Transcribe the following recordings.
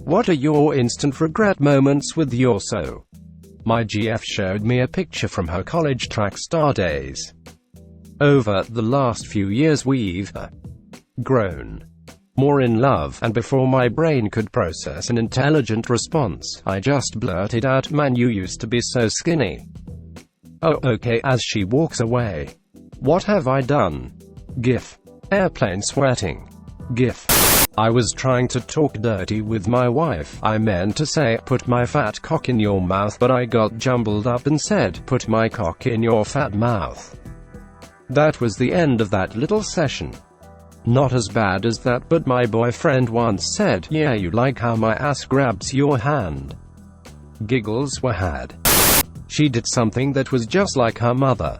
What are your instant regret moments with your so? My GF showed me a picture from her college track star days. Over the last few years we've grown more in love, and before my brain could process an intelligent response, I just blurted out, "Man, you used to be so skinny." "Oh, okay," as she walks away. What have I done? GIF. Airplane sweating. GIF. I was trying to talk dirty with my wife. I meant to say, "Put my fat cock in your mouth," but I got jumbled up and said, "Put my cock in your fat mouth." That was the end of that little session. Not as bad as that, but my boyfriend once said, "Yeah, you like how my ass grabs your hand." Giggles were had. She did something that was just like her mother.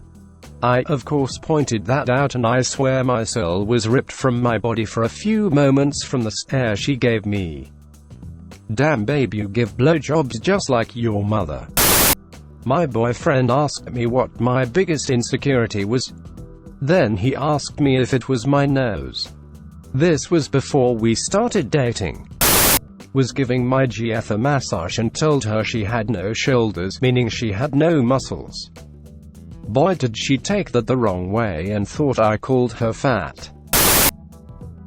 I, of course, pointed that out, and I swear my soul was ripped from my body for a few moments from the stare she gave me. "Damn babe, you give blowjobs just like your mother." My boyfriend asked me what my biggest insecurity was. Then he asked me if it was my nose. This was before we started dating. Was giving my GF a massage and told her she had no shoulders, meaning she had no muscles. Boy, did she take that the wrong way and thought I called her fat.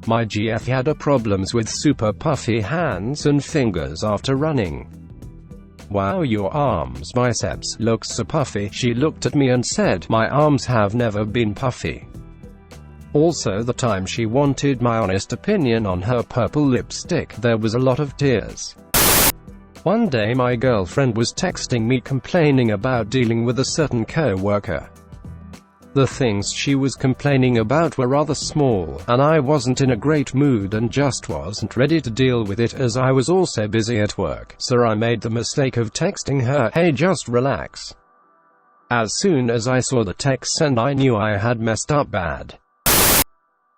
My GF had problems with super puffy hands and fingers after running. "Wow, your arms, biceps, looks so puffy." She looked at me and said, "My arms have never been puffy." Also, the time she wanted my honest opinion on her purple lipstick, there was a lot of tears. One day my girlfriend was texting me complaining about dealing with a certain co-worker. The things she was complaining about were rather small, and I wasn't in a great mood and just wasn't ready to deal with it, as I was also busy at work, so I made the mistake of texting her, "Hey, just relax." As soon as I saw the text sent, I knew I had messed up bad.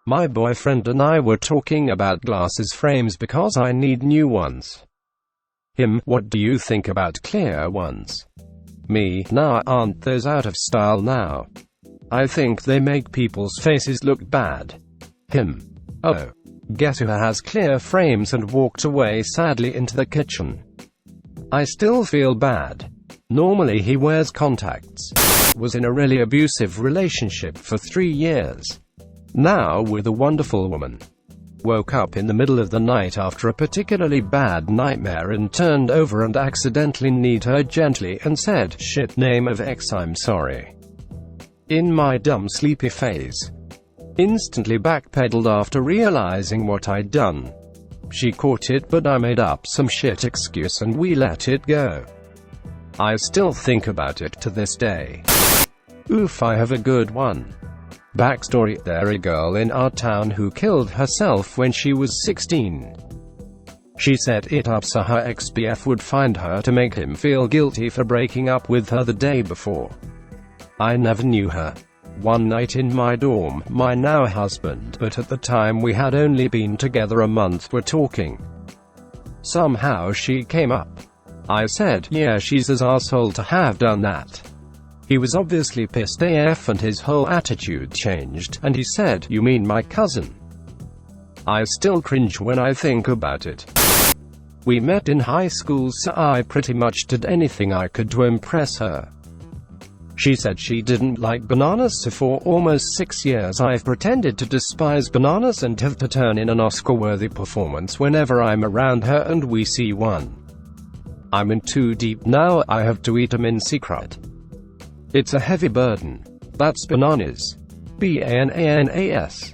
My boyfriend and I were talking about glasses frames because I need new ones. Him, "What do you think about clear ones?" Me, "Nah, aren't those out of style now? I think they make people's faces look bad." Him, "Oh. Guess who has clear frames?" and walked away sadly into the kitchen. I still feel bad. Normally he wears contacts. Was in a really abusive relationship for 3 years. Now with a wonderful woman. Woke up in the middle of the night after a particularly bad nightmare and turned over and accidentally kneed her gently and said, "Shit, name of X, I'm sorry." In my dumb sleepy phase. Instantly backpedaled after realizing what I'd done. She caught it, but I made up some shit excuse and we let it go. I still think about it to this day. Oof, I have a good one. Backstory: there a girl in our town who killed herself when she was 16. She set it up so her ex-BF would find her to make him feel guilty for breaking up with her the day before. I never knew her. One night in my dorm, my now husband, but at the time we had only been together a month, were talking. Somehow she came up. I said, "Yeah, she's as asshole to have done that." He was obviously pissed AF and his whole attitude changed, and he said, "You mean my cousin?" I still cringe when I think about it. We met in high school, so I pretty much did anything I could to impress her. She said she didn't like bananas, so for almost 6 years I've pretended to despise bananas and have to turn in an Oscar-worthy performance whenever I'm around her and we see one. I'm in too deep now, I have to eat them in secret. It's a heavy burden. That's bananas. BANANAS.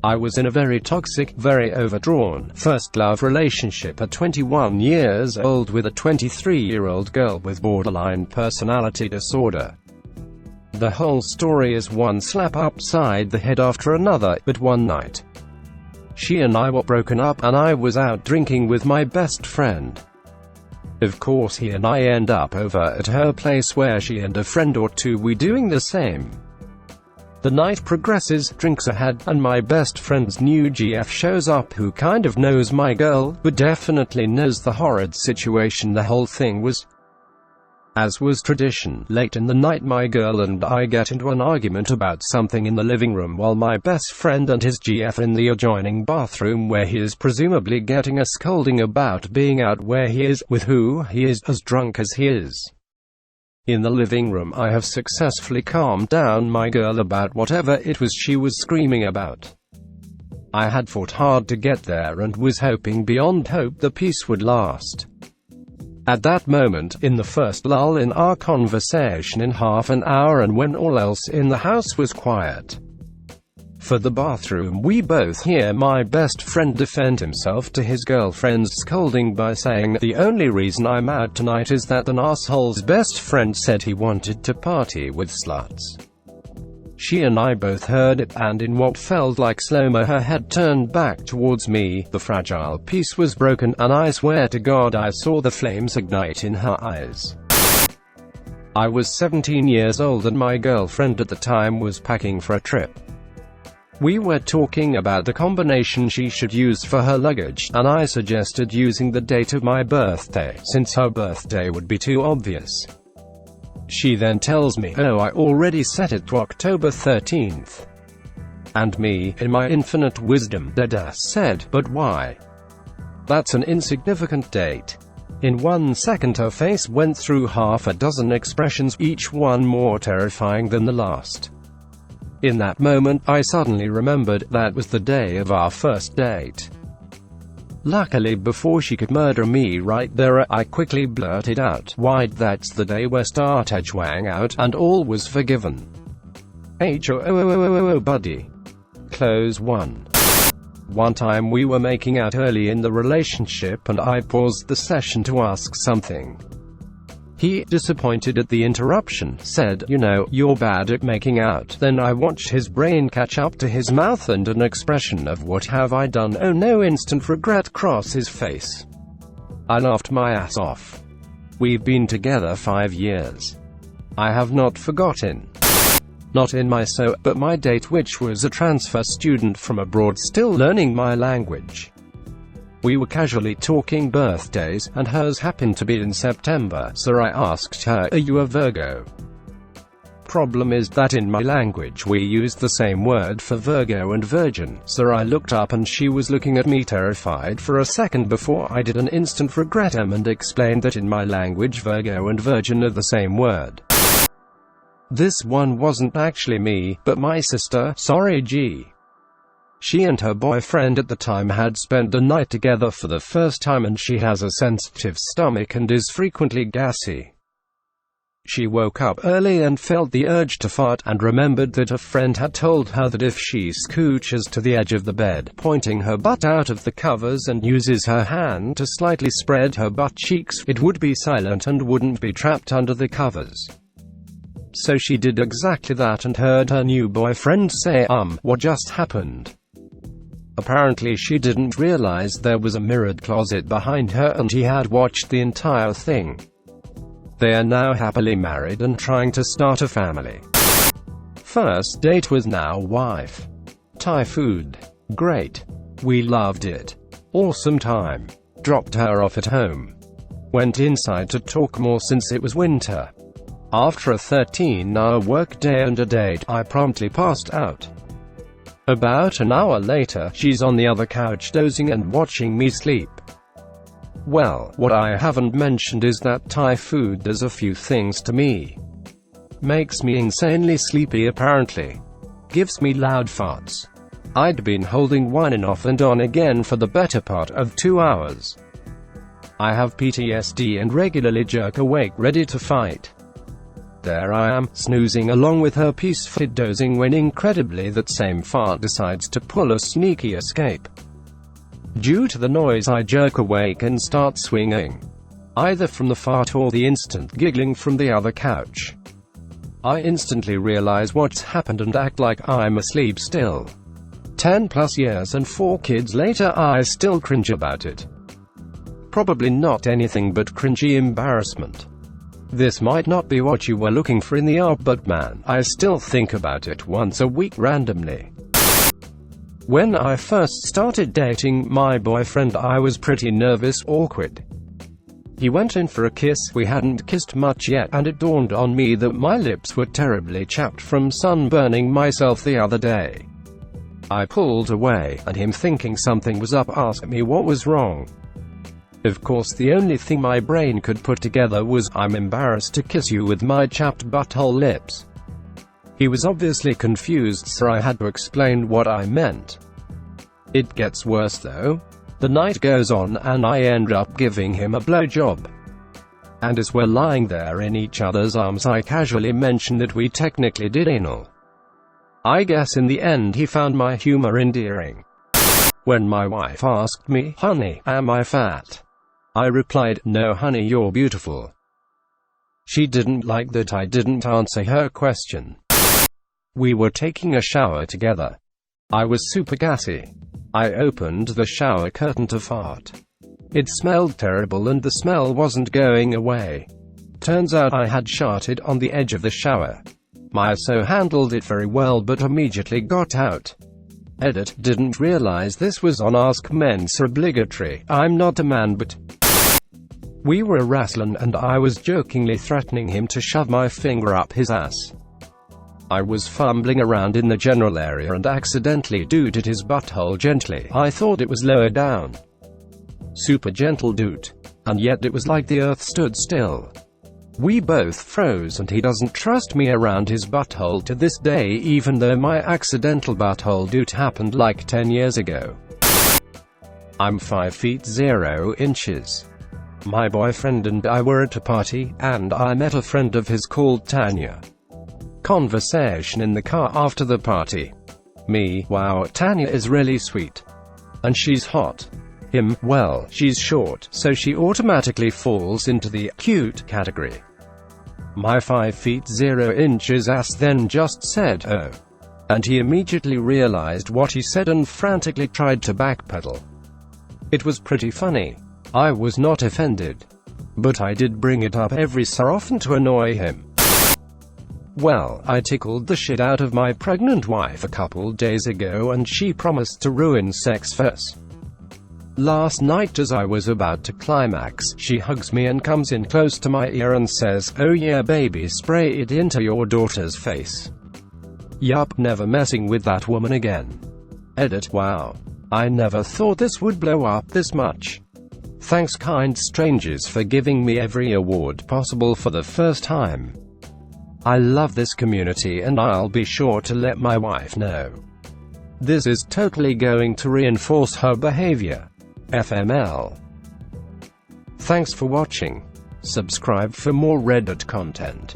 I was in a very toxic, very overdrawn, first love relationship at 21 years old with a 23-year-old girl with borderline personality disorder. The whole story is one slap upside the head after another, but one night, she and I were broken up and I was out drinking with my best friend. Of course he and I end up over at her place where she and a friend or two were doing the same. The night progresses, drinks are had, and my best friend's new GF shows up who kind of knows my girl, but definitely knows the horrid situation the whole thing was. As was tradition, late in the night my girl and I get into an argument about something in the living room while my best friend and his GF in the adjoining bathroom where he is presumably getting a scolding about being out where he is, with who he is, as drunk as he is. In the living room I have successfully calmed down my girl about whatever it was she was screaming about. I had fought hard to get there and was hoping beyond hope the peace would last. At that moment, in the first lull in our conversation in half an hour and when all else in the house was quiet, for the bathroom we both hear my best friend defend himself to his girlfriend's scolding by saying, "The only reason I'm out tonight is that an asshole's best friend said he wanted to party with sluts." She and I both heard it, and in what felt like slow-mo her head turned back towards me, the fragile peace was broken, and I swear to God I saw the flames ignite in her eyes. I was 17 years old and my girlfriend at the time was packing for a trip. We were talking about the combination she should use for her luggage, and I suggested using the date of my birthday, since her birthday would be too obvious. She then tells me, "Oh, I already set it to October 13th. And me, in my infinite wisdom, said, "But why? That's an insignificant date." In 1 second her face went through half a dozen expressions, each one more terrifying than the last. In that moment, I suddenly remembered that was the day of our first date. Luckily, before she could murder me right there, I quickly blurted out, "Why, that's the day we started hang out," and all was forgiven. H-O-O-O-O-O, buddy. Close 1. One time we were making out early in the relationship and I paused the session to ask something. He, disappointed at the interruption, said, "You know, you're bad at making out." Then I watched his brain catch up to his mouth and an expression of "What have I done? Oh no" instant regret cross his face. I laughed my ass off. We've been together 5 years. I have not forgotten. Not in my but my date, which was a transfer student from abroad still learning my language. We were casually talking birthdays, and hers happened to be in September, so I asked her, "Are you a Virgo?" Problem is that in my language we use the same word for Virgo and Virgin, so I looked up and she was looking at me terrified for a second before I did an instant regret and explained that in my language Virgo and Virgin are the same word. This one wasn't actually me, but my sister, sorry G. She and her boyfriend at the time had spent the night together for the first time and she has a sensitive stomach and is frequently gassy. She woke up early and felt the urge to fart, and remembered that a friend had told her that if she scooches to the edge of the bed, pointing her butt out of the covers and uses her hand to slightly spread her butt cheeks, it would be silent and wouldn't be trapped under the covers. So she did exactly that and heard her new boyfriend say, "What just happened?" Apparently she didn't realize there was a mirrored closet behind her and he had watched the entire thing. They are now happily married and trying to start a family. First date was now wife. Thai food. Great. We loved it. Awesome time. Dropped her off at home. Went inside to talk more since it was winter. After a 13-hour work day and a date, I promptly passed out. About an hour later, she's on the other couch dozing and watching me sleep. Well, what I haven't mentioned is that Thai food does a few things to me. Makes me insanely sleepy apparently. Gives me loud farts. I'd been holding one off and on again for the better part of 2 hours. I have PTSD and regularly jerk awake ready to fight. There I am, snoozing along with her peacefully dozing when incredibly that same fart decides to pull a sneaky escape. Due to the noise I jerk awake and start swinging. Either from the fart or the instant giggling from the other couch. I instantly realize what's happened and act like I'm asleep still. 10+ years and 4 kids later I still cringe about it. Probably not anything but cringy embarrassment. This might not be what you were looking for in the art, but man, I still think about it once a week randomly. When I first started dating my boyfriend I was pretty nervous, awkward. He went in for a kiss. We hadn't kissed much yet, and it dawned on me that my lips were terribly chapped from sunburning myself the other day. I pulled away, and him, thinking something was up, asked me what was wrong. Of course, the only thing my brain could put together was, "I'm embarrassed to kiss you with my chapped butthole lips." He was obviously confused, so I had to explain what I meant. It gets worse though. The night goes on, and I end up giving him a blowjob. And as we're lying there in each other's arms, I casually mentioned that we technically did anal. I guess in the end he found my humor endearing. When my wife asked me, "Honey, am I fat?" I replied, "No honey, you're beautiful." She didn't like that I didn't answer her question. We were taking a shower together. I was super gassy. I opened the shower curtain to fart. It smelled terrible, and the smell wasn't going away. Turns out I had sharted on the edge of the shower. My so handled it very well, but immediately got out. Edit, didn't realize this was on AskMen, so obligatory. I'm not a man, but... We were wrestling, and I was jokingly threatening him to shove my finger up his ass. I was fumbling around in the general area and accidentally dooted his butthole gently. I thought it was lower down. Super gentle doot. And yet it was like the earth stood still. We both froze, and he doesn't trust me around his butthole to this day, even though my accidental butthole doot happened like 10 years ago. I'm 5 feet 0 inches. My boyfriend and I were at a party, and I met a friend of his called Tanya. Conversation in the car after the party. Me, wow, Tanya is really sweet. And she's hot. Him, well, she's short, so she automatically falls into the cute category. My 5 feet 0 inches ass then just said, "Oh." And he immediately realized what he said and frantically tried to backpedal. It was pretty funny. I was not offended. But I did bring it up every so often to annoy him. Well, I tickled the shit out of my pregnant wife a couple days ago, and she promised to ruin sex for us. Last night, as I was about to climax, she hugs me and comes in close to my ear and says, "Oh yeah baby, spray it into your daughter's face." Yup, never messing with that woman again. Edit, wow. I never thought this would blow up this much. Thanks kind strangers for giving me every award possible for the first time. I love this community, and I'll be sure to let my wife know. This is totally going to reinforce her behavior. FML. Thanks for watching. Subscribe for more Reddit content.